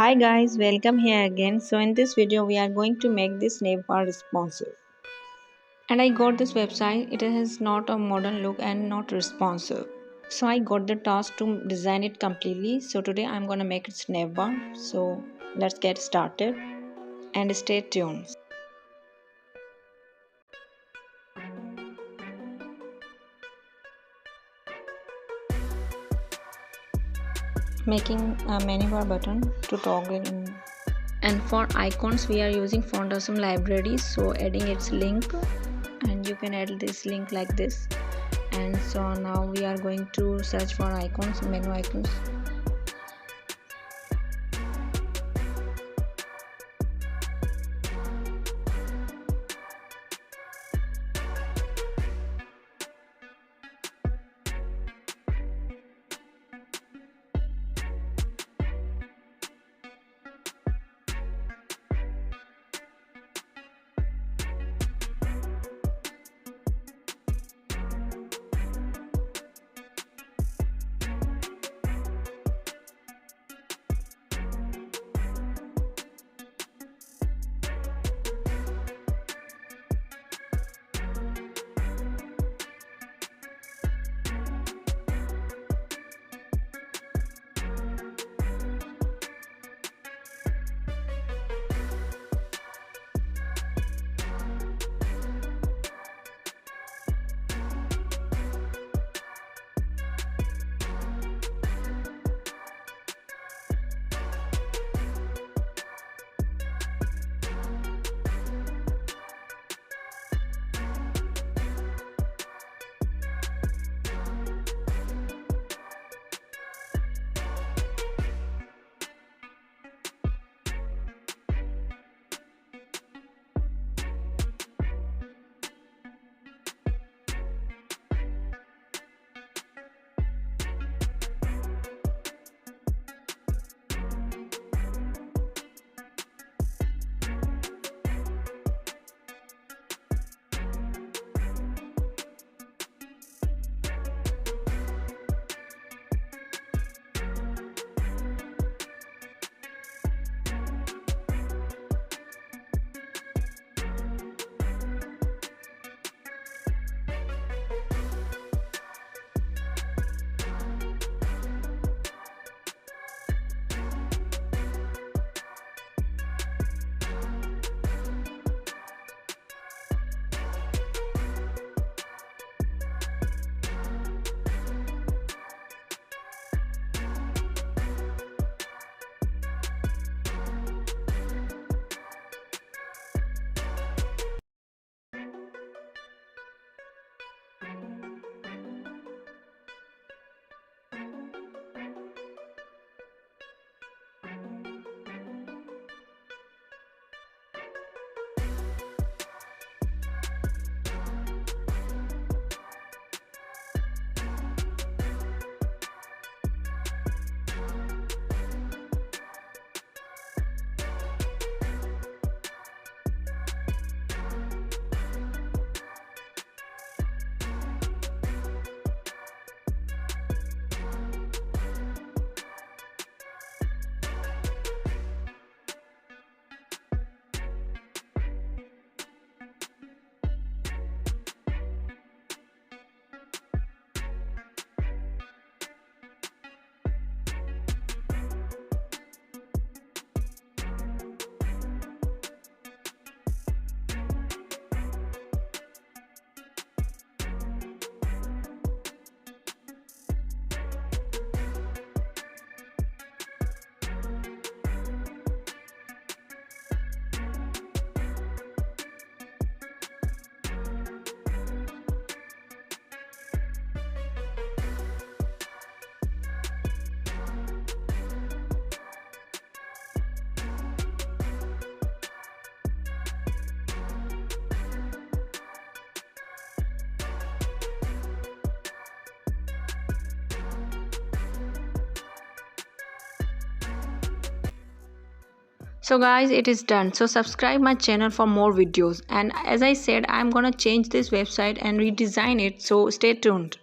Hi guys, welcome here again. So in this video we are going to make this Navbar responsive. And I got this website. It has not a modern look and not responsive. So I got the task to design it completely. So today I'm gonna make it Navbar. So let's get started and stay tuned. Making a menu bar button to toggle in. And for icons we are using Frontend libraries, so adding its link, and you can add this link like this. And so now we are going to search for icons, menu icons. So guys, it is done. So subscribe my channel for more videos, and as I said, I'm gonna change this website and redesign it, so stay tuned.